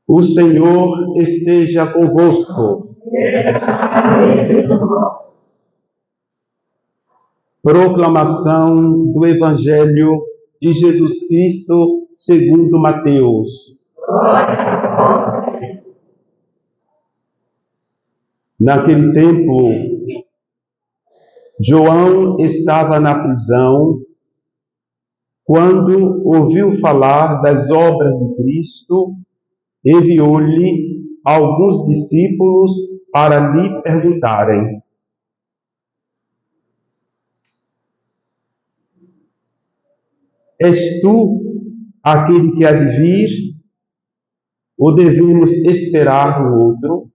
O Senhor esteja convosco. Proclamação do Evangelho de Jesus Cristo segundo Mateus. Naquele tempo, João estava na prisão quando ouviu falar das obras de Cristo. Enviou-lhe alguns discípulos para lhe perguntarem: És tu aquele que há de vir, ou devemos esperar o outro?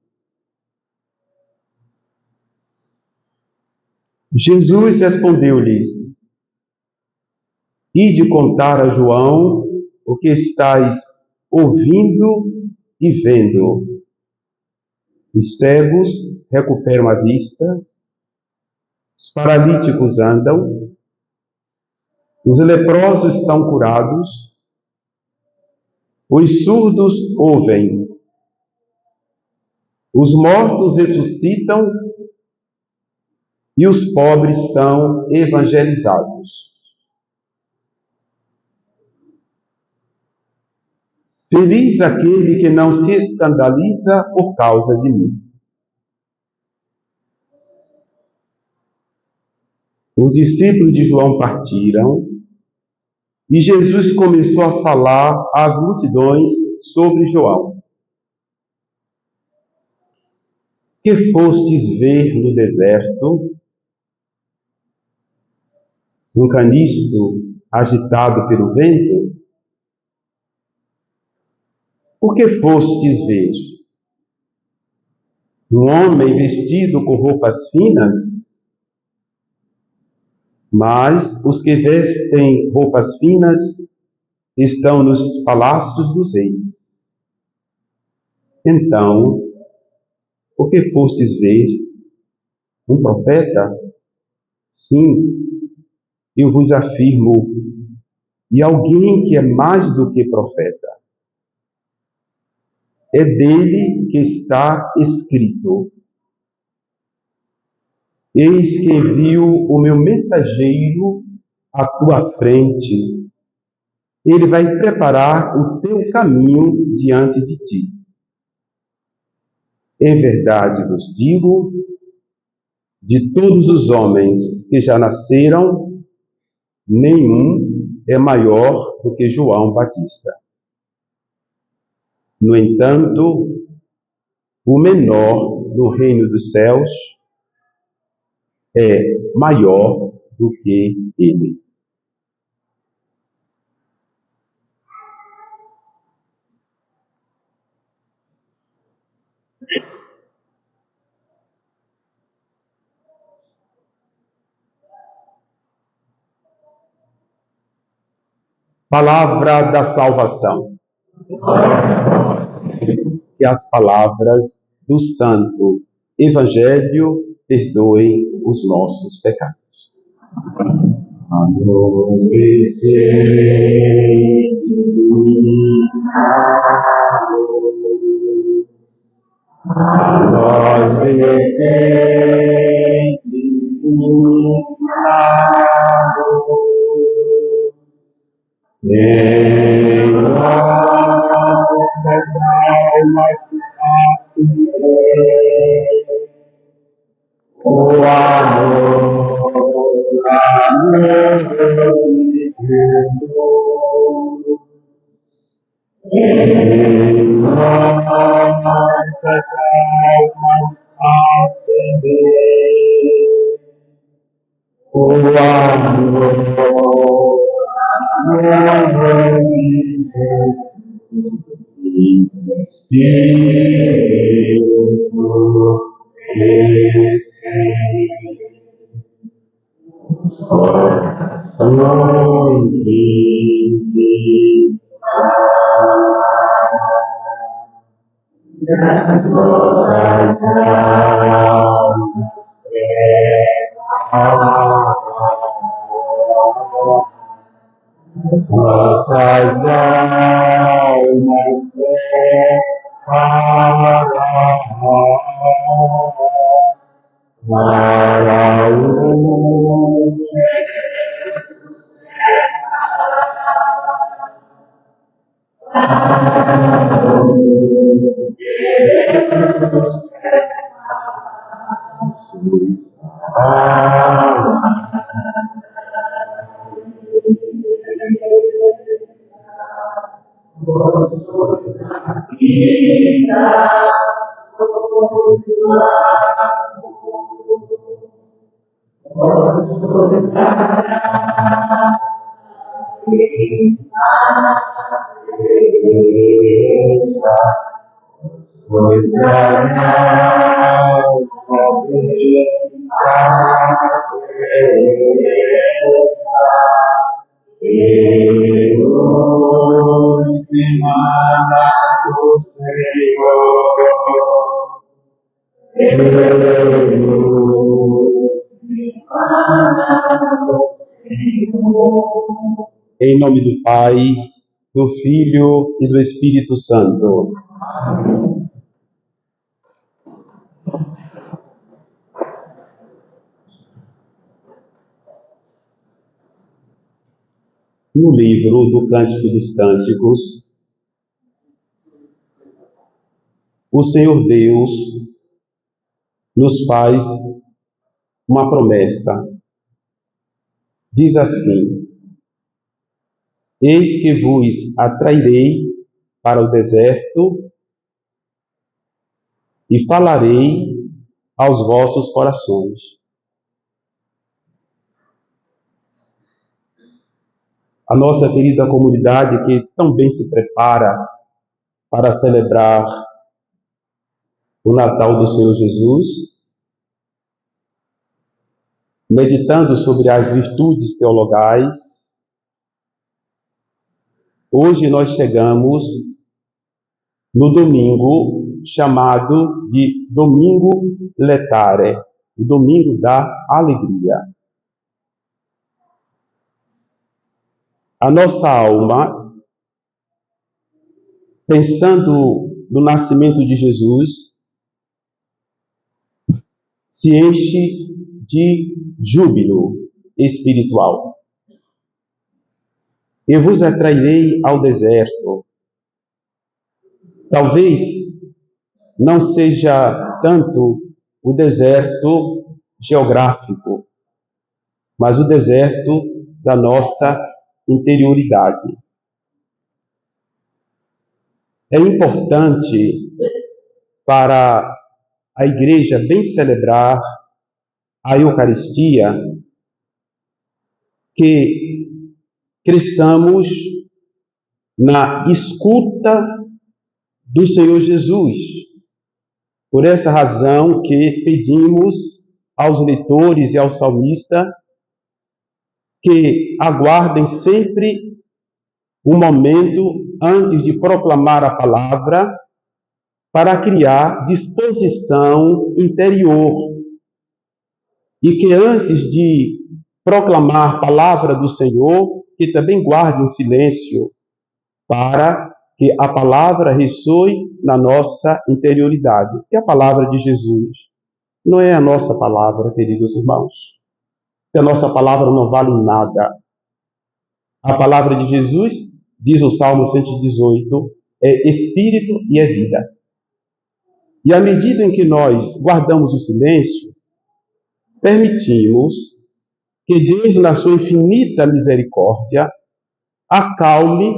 Jesus respondeu-lhes: Ide contar a João o que estáis ouvindo e vendo. Os cegos recuperam a vista, os paralíticos andam, os leprosos são curados, os surdos ouvem, os mortos ressuscitam e os pobres são evangelizados. Feliz aquele que não se escandaliza por causa de mim. Os discípulos de João partiram e Jesus começou a falar às multidões sobre João. Que fostes ver no deserto? Um caniço agitado pelo vento? O que fostes ver? Um homem vestido com roupas finas? Mas os que vestem roupas finas estão nos palácios dos reis. Então, o que fostes ver? Um profeta? Sim, eu vos afirmo, e alguém que é mais do que profeta. É dele que está escrito: Eis que envio o meu mensageiro à tua frente. Ele vai preparar o teu caminho diante de ti. Em verdade vos digo, de todos os homens que já nasceram, nenhum é maior do que João Batista. No entanto, o menor no reino dos céus é maior do que ele. Palavra da salvação. Que as palavras do Santo Evangelho perdoem os nossos pecados. A nós o amor de Deus em nossas almas acender. O amor de Deus Espírito os corações das nossas almas as nossas almas Em nome do Pai, do Filho e do Espírito Santo. No livro do Cântico dos Cânticos, o Senhor Deus nos faz uma promessa. Diz assim: eis que vos atrairei para o deserto e falarei aos vossos corações. A nossa querida comunidade que tão bem se prepara para celebrar o Natal do Senhor Jesus, meditando sobre as virtudes teologais, hoje nós chegamos no domingo chamado de Domingo Letare, o domingo da alegria. A nossa alma, pensando no nascimento de Jesus, se enche de júbilo espiritual. Eu vos atrairei ao deserto. Talvez não seja tanto o deserto geográfico, mas o deserto da nossa interioridade. É importante para a Igreja bem celebrar a Eucaristia que cresçamos na escuta do Senhor Jesus. Por essa razão que pedimos aos leitores e ao salmista que aguardem sempre um momento antes de proclamar a palavra para criar disposição interior e que antes de proclamar a palavra do Senhor, que também guarde um silêncio para que a palavra ressoe na nossa interioridade. Que a palavra de Jesus não é a nossa palavra, queridos irmãos. Que a nossa palavra não vale nada. A palavra de Jesus, diz o Salmo 118, é espírito e é vida. E à medida em que nós guardamos o silêncio, permitimos que Deus, na sua infinita misericórdia, acalme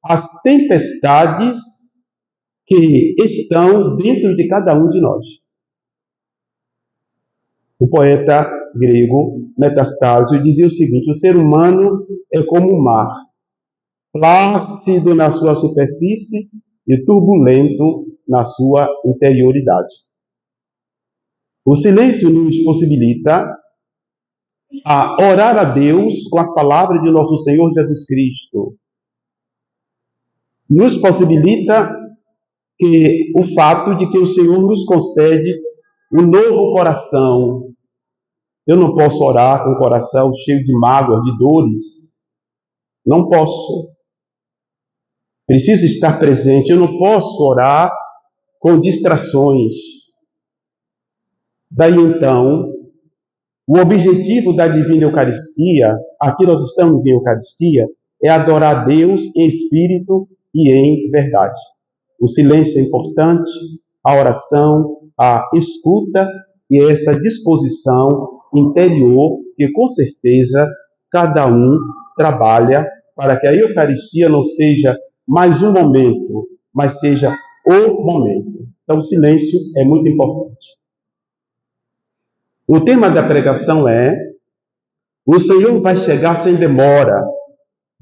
as tempestades que estão dentro de cada um de nós. O poeta grego Metastasio dizia o seguinte: o ser humano é como um mar, plácido na sua superfície e turbulento na sua interioridade. O silêncio nos possibilita a orar a Deus com as palavras de nosso Senhor Jesus Cristo. Nos possibilita que o fato de que o Senhor nos concede um novo coração. Eu não posso orar com o coração cheio de mágoas, de dores. Não posso. Preciso estar presente. Eu não posso orar com distrações. Daí então, o objetivo da Divina Eucaristia, aqui nós estamos em Eucaristia, é adorar a Deus em espírito e em verdade. O silêncio é importante, a oração, a escuta e essa disposição interior que, com certeza, cada um trabalha para que a Eucaristia não seja mais um momento, mas seja o momento. Então, o silêncio é muito importante. O tema da pregação é: o Senhor vai chegar sem demora,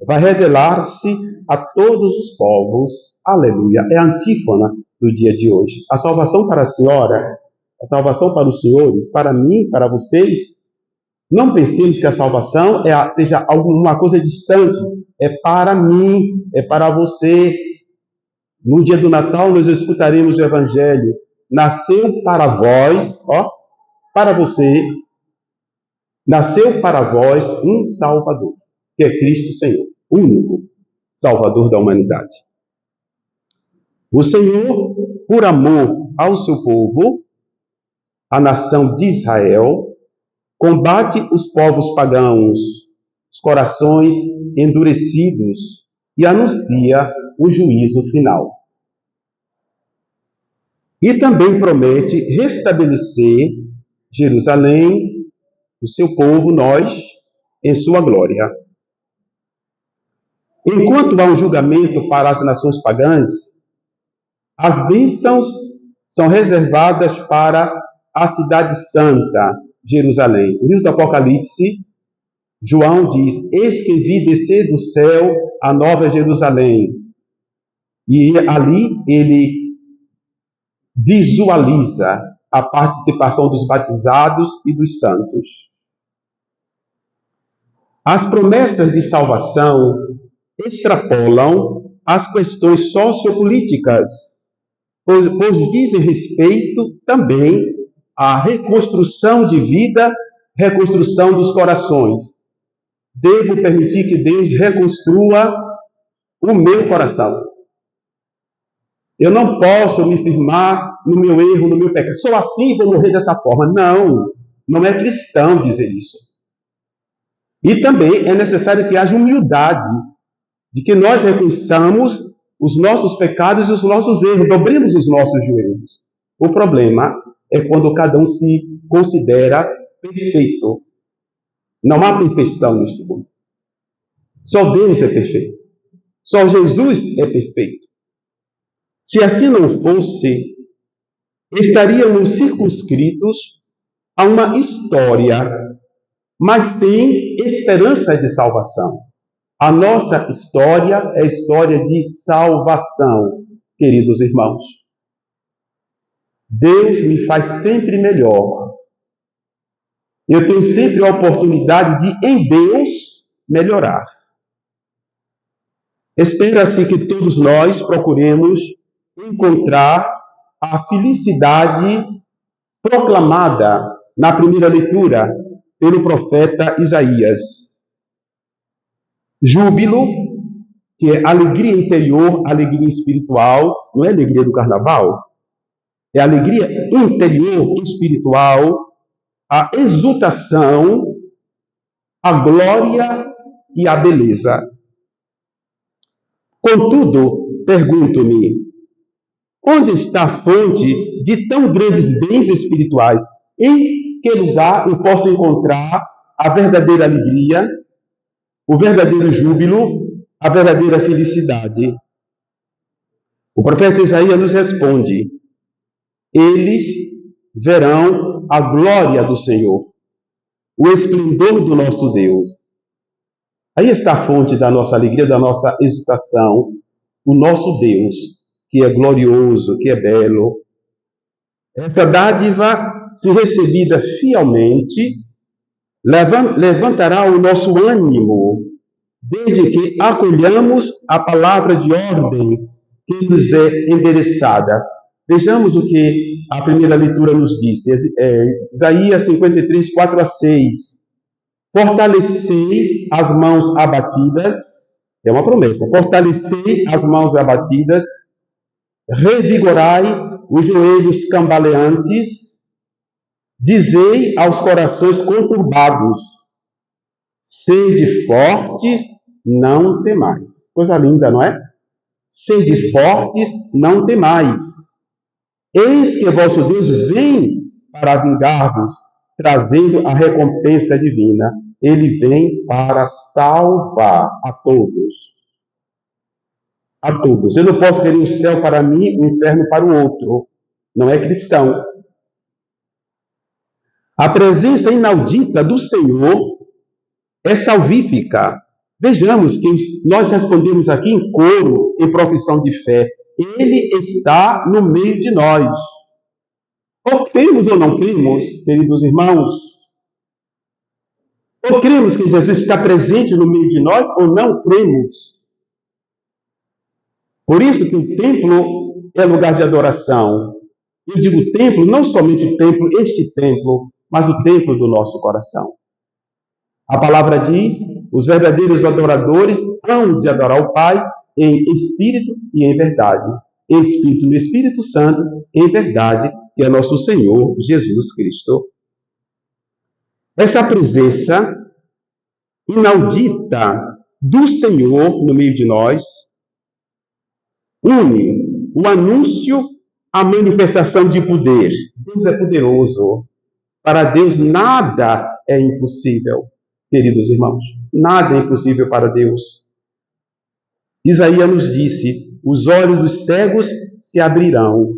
vai revelar-se a todos os povos. Aleluia. É a antífona do dia de hoje. A salvação para a senhora, a salvação para os senhores, para mim, para vocês. Não pensemos que a salvação seja alguma coisa distante. É para mim, é para você. No dia do Natal nós escutaremos o Evangelho. Nasceu para vós, para você, nasceu para vós um Salvador, que é Cristo Senhor, o único Salvador da humanidade. O Senhor, por amor ao seu povo, a nação de Israel, combate os povos pagãos, os corações endurecidos, e anuncia o juízo final. E também promete restabelecer Jerusalém, o seu povo, nós, em sua glória. Enquanto há um julgamento para as nações pagãs, as bênçãos são reservadas para a cidade santa, Jerusalém. No livro do Apocalipse, João diz: eis que vi descer do céu a nova Jerusalém. E ali ele visualiza a participação dos batizados e dos santos. As promessas de salvação extrapolam as questões sociopolíticas, pois dizem respeito também à reconstrução de vida, reconstrução dos corações. Devo permitir que Deus reconstrua o meu coração. Eu não posso me firmar no meu erro, no meu pecado. Só assim vou morrer dessa forma. Não, não é cristão dizer isso. E também é necessário que haja humildade, de que nós reconheçamos os nossos pecados e os nossos erros, dobremos os nossos joelhos. O problema é quando cada um se considera perfeito. Não há perfeição neste mundo. Só Deus é perfeito. Só Jesus é perfeito. Se assim não fosse, estaríamos circunscritos a uma história, mas sem esperança de salvação. A nossa história é a história de salvação, queridos irmãos. Deus me faz sempre melhor. Eu tenho sempre a oportunidade de, em Deus, melhorar. Espera-se que todos nós procuremos encontrar a felicidade proclamada na primeira leitura pelo profeta Isaías. Júbilo, que é alegria interior, alegria espiritual, não é alegria do carnaval, é alegria interior, espiritual, a exultação, a glória e a beleza. Contudo, pergunto-me, onde está a fonte de tão grandes bens espirituais? Em que lugar eu posso encontrar a verdadeira alegria, o verdadeiro júbilo, a verdadeira felicidade? O profeta Isaías nos responde: eles verão a glória do Senhor, o esplendor do nosso Deus. Aí está a fonte da nossa alegria, da nossa exultação, o nosso Deus, que é glorioso, que é belo. Essa dádiva, se recebida fielmente, levantará o nosso ânimo, desde que acolhamos a palavra de ordem que nos é endereçada. Vejamos o que a primeira leitura nos disse. Isaías 53, 4 a 6. Fortalecei as mãos abatidas, é uma promessa, fortalecei as mãos abatidas, revigorai os joelhos cambaleantes, dizei aos corações conturbados: sede fortes, não temais. Coisa linda, não é? Sede fortes, não temais. Eis que vosso Deus vem para vingar-vos, trazendo a recompensa divina. Ele vem para salvar a todos. A todos. Eu não posso querer o céu para mim, o inferno para o outro. Não é cristão. A presença inaudita do Senhor é salvífica. Vejamos que nós respondemos aqui em coro, em profissão de fé. Ele está no meio de nós. Ou cremos ou não cremos, queridos irmãos? Ou cremos que Jesus está presente no meio de nós ou não cremos? Por isso que o templo é lugar de adoração. Eu digo templo, não somente o templo, este templo, mas o templo do nosso coração. A palavra diz: os verdadeiros adoradores hão de adorar o Pai em espírito e em verdade. Em espírito no Espírito Santo, em verdade, que é nosso Senhor Jesus Cristo. Essa presença inaudita do Senhor no meio de nós une o anúncio à manifestação de poder. Deus é poderoso. Para Deus nada é impossível, queridos irmãos. Nada é impossível para Deus. Isaías nos disse: os olhos dos cegos se abrirão.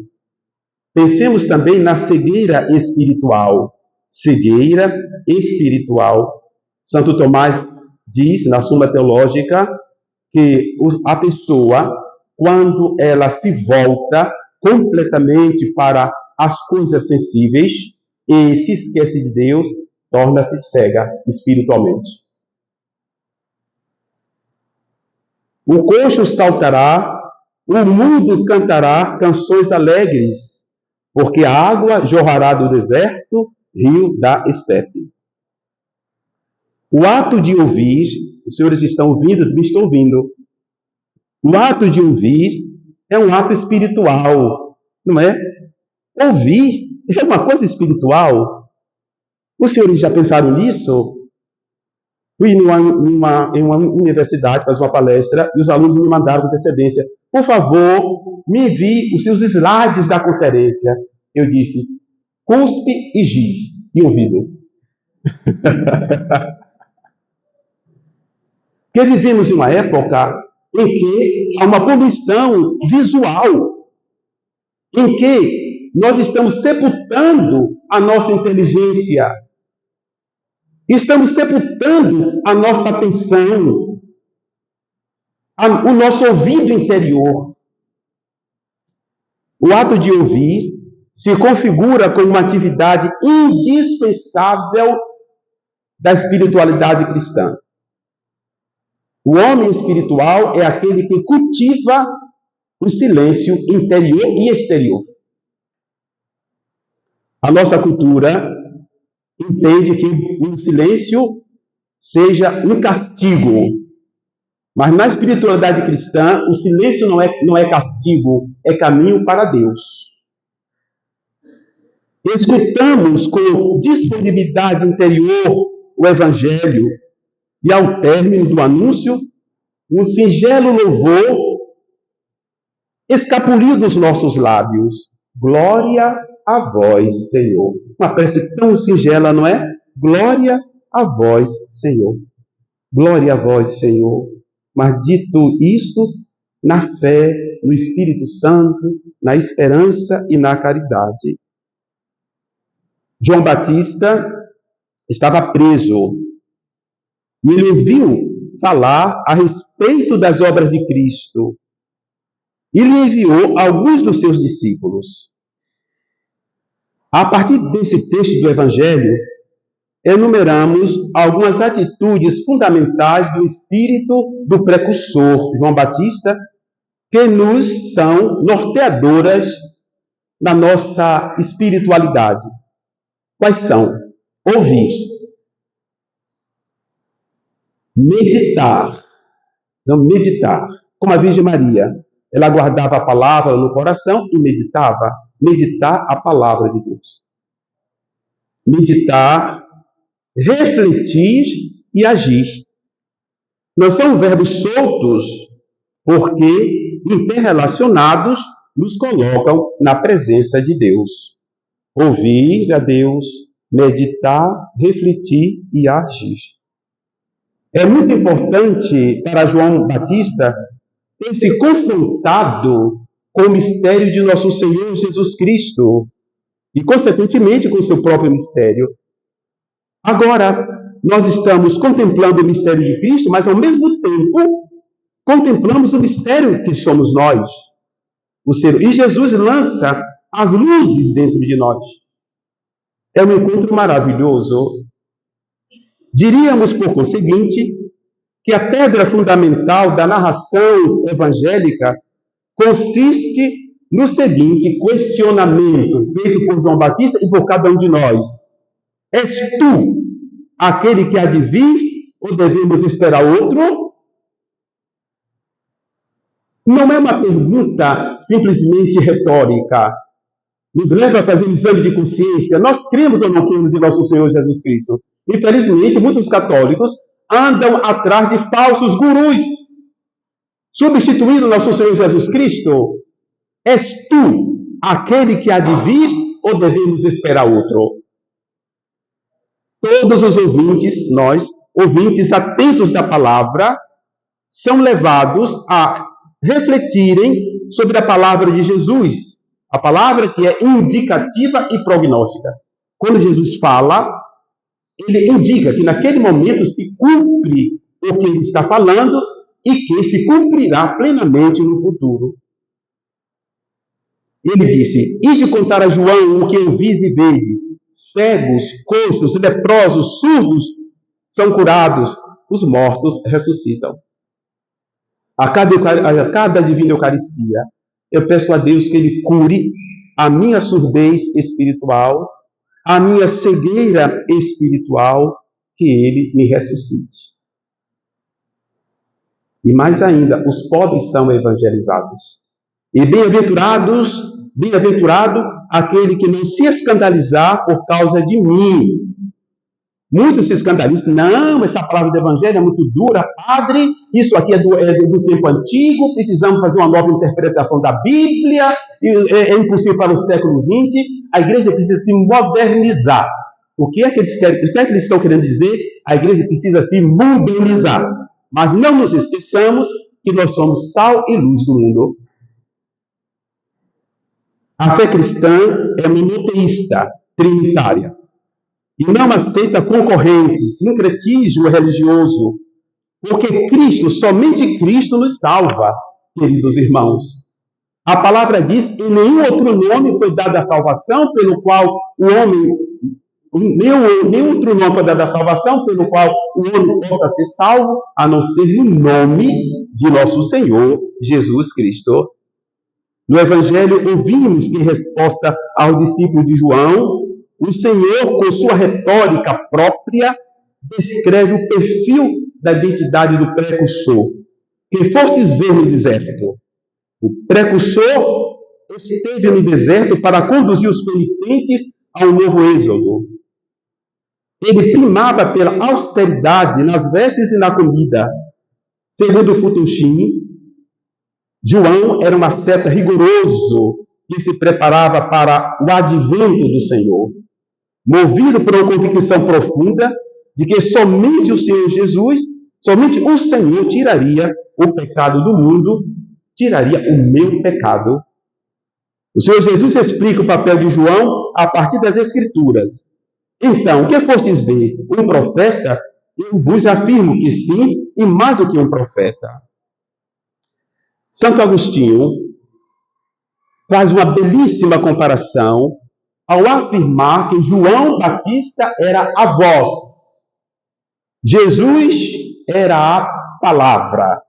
Pensemos também na cegueira espiritual. Cegueira espiritual. Santo Tomás diz, na Suma Teológica, que a pessoa, quando ela se volta completamente para as coisas sensíveis e se esquece de Deus, torna-se cega espiritualmente. O coxo saltará, o mudo cantará canções alegres, porque a água jorrará do deserto, rio da estepe. O ato de ouvir, os senhores estão ouvindo, me estão ouvindo. O ato de ouvir é um ato espiritual, não é? Ouvir é uma coisa espiritual. Os senhores já pensaram nisso? Fui em uma universidade fazer uma palestra e os alunos me mandaram com antecedência: por favor, me envie os seus slides da conferência. Eu disse: cuspe e giz. E ouvido. Porque vivemos em uma época em que há uma poluição visual, em que nós estamos sepultando a nossa inteligência, estamos sepultando a nossa atenção, o nosso ouvido interior. O ato de ouvir se configura como uma atividade indispensável da espiritualidade cristã. O homem espiritual é aquele que cultiva o silêncio interior e exterior. A nossa cultura entende que o silêncio seja um castigo. Mas na espiritualidade cristã, o silêncio não é castigo, é caminho para Deus. Escutamos com disponibilidade interior o Evangelho e, ao término do anúncio, um singelo louvor escapuliu dos nossos lábios: glória a vós, Senhor. Uma prece tão singela, não é? Glória a vós, Senhor. Glória a vós, Senhor. Mas dito isso, na fé, no Espírito Santo, na esperança e na caridade. João Batista estava preso e ele ouviu falar a respeito das obras de Cristo. E lhe enviou alguns dos seus discípulos. A partir desse texto do Evangelho, enumeramos algumas atitudes fundamentais do espírito do precursor, João Batista, que nos são norteadoras na nossa espiritualidade. Quais são? Ouvir, meditar. Vamos meditar. Como a Virgem Maria, ela guardava a palavra no coração e meditava. meditar a palavra de Deus. Meditar, refletir e agir. Não são verbos soltos, porque interrelacionados nos colocam na presença de Deus. Ouvir a Deus, meditar, refletir e agir. É muito importante para João Batista ter se confrontado com o mistério de nosso Senhor Jesus Cristo e, consequentemente, com o seu próprio mistério. Agora, nós estamos contemplando o mistério de Cristo, mas, ao mesmo tempo, contemplamos o mistério que somos nós, o ser. E Jesus lança as luzes dentro de nós. É um encontro maravilhoso. Diríamos, por conseguinte, que a pedra fundamental da narração evangélica consiste no seguinte questionamento feito por João Batista e por cada um de nós. És tu aquele que há de vir ou devemos esperar outro? Não é uma pergunta simplesmente retórica. Nos leva a fazer um exame de consciência. Nós cremos ou não cremos em nosso Senhor Jesus Cristo? Infelizmente, muitos católicos andam atrás de falsos gurus, substituindo nosso Senhor Jesus Cristo. És tu aquele que há de vir ou devemos esperar outro? Todos os ouvintes, nós, ouvintes atentos da palavra, são levados a refletirem sobre a palavra de Jesus, a palavra que é indicativa e prognóstica. Quando Jesus fala, ele indica que naquele momento se cumpre o que ele está falando e que se cumprirá plenamente no futuro. Ele disse: ide contar a João o que ouvis e vedes. Cegos, coxos, leprosos, surdos são curados, os mortos ressuscitam. A cada divina Eucaristia, eu peço a Deus que Ele cure a minha surdez espiritual, a minha cegueira espiritual, que Ele me ressuscite. E mais ainda, os pobres são evangelizados. E bem-aventurado aquele que não se escandalizar por causa de mim. Muitos se escandalizam. Não, esta palavra do Evangelho é muito dura, padre. Isso aqui é do tempo antigo. Precisamos fazer uma nova interpretação da Bíblia. É impossível para o século XX. A igreja precisa se modernizar. O que é que eles estão querendo dizer? A igreja precisa se mundanizar. Mas não nos esqueçamos que nós somos sal e luz do mundo. A fé cristã é monoteísta, trinitária. E não aceita concorrentes, sincretismo religioso, porque Cristo, somente Cristo nos salva, queridos irmãos. A palavra diz: em nenhum outro nome foi dada a salvação pelo qual o homem, nenhum outro nome foi dado a salvação pelo qual o homem possa ser salvo, a não ser no nome de nosso Senhor Jesus Cristo. No Evangelho, ouvimos que, em resposta ao discípulo de João, o Senhor, com sua retórica própria, descreve o perfil da identidade do precursor. Que fostes ver no deserto? O precursor esteve no deserto para conduzir os penitentes ao novo êxodo. Ele primava pela austeridade nas vestes e na comida. Segundo Futushimi, João era um asceta rigoroso que se preparava para o advento do Senhor, movido por uma convicção profunda de que somente o Senhor Jesus, somente o Senhor tiraria o pecado do mundo, tiraria o meu pecado. O Senhor Jesus explica o papel de João a partir das Escrituras. Então, o que fostes ver? Um profeta? Eu vos afirmo que sim, e mais do que um profeta. Santo Agostinho faz uma belíssima comparação ao afirmar que João Batista era a voz. Jesus era a palavra.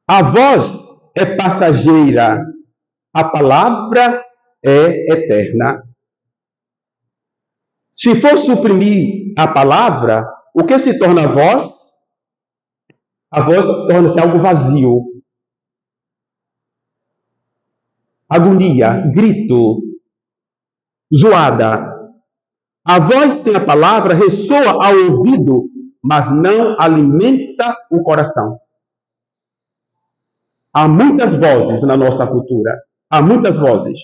A voz é passageira, a palavra é eterna. Se for suprimir a palavra, o que se torna a voz? A voz torna-se algo vazio. agonia, grito, zoada. A voz sem a palavra ressoa ao ouvido, mas não alimenta o coração. Há muitas vozes na nossa cultura. Há muitas vozes.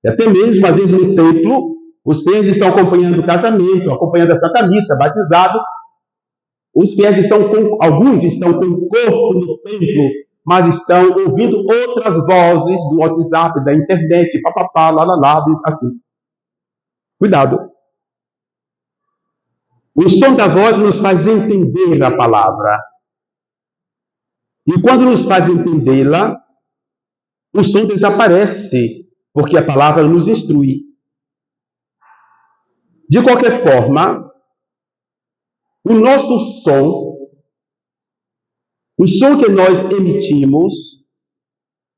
E até mesmo, às vezes, no templo, os fiéis estão acompanhando o casamento, acompanhando a Santa Missa, batizado. Os fiéis alguns estão com o corpo no templo, mas estão ouvindo outras vozes do WhatsApp, da internet, papapá, lá, assim. Cuidado. O som da voz nos faz entender a palavra. E quando nos faz entendê-la, o som desaparece, porque a palavra nos instrui. De qualquer forma, o nosso som, o som que nós emitimos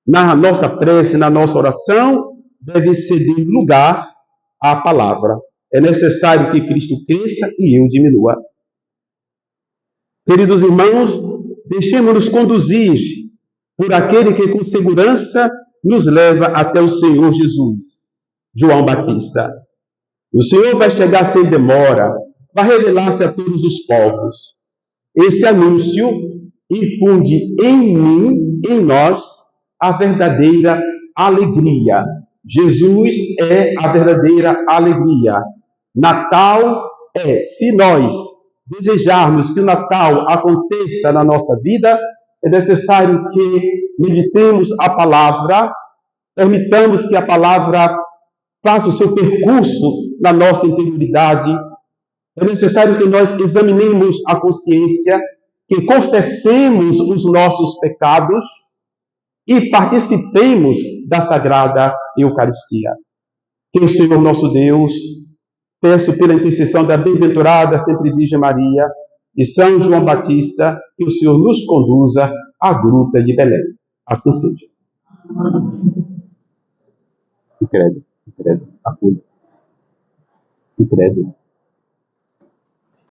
na nossa prece, na nossa oração, deve ceder lugar à palavra. É necessário que Cristo cresça e eu diminua. Queridos irmãos, deixemos-nos conduzir por aquele que com segurança nos leva até o Senhor Jesus, João Batista. O Senhor vai chegar sem demora, vai revelar-se a todos os povos. Esse anúncio infunde em mim, em nós, a verdadeira alegria. Jesus é a verdadeira alegria. Natal é, se nós desejarmos que o Natal aconteça na nossa vida, é necessário que meditemos a palavra, permitamos que a palavra faça o seu percurso na nossa interioridade. É necessário que nós examinemos a consciência, que confessemos os nossos pecados e participemos da Sagrada Eucaristia. Que o Senhor nosso Deus, peço pela intercessão da bem-aventurada sempre Virgem Maria e São João Batista, que o Senhor nos conduza à gruta de Belém. Assim seja. O credo, acuda. O credo.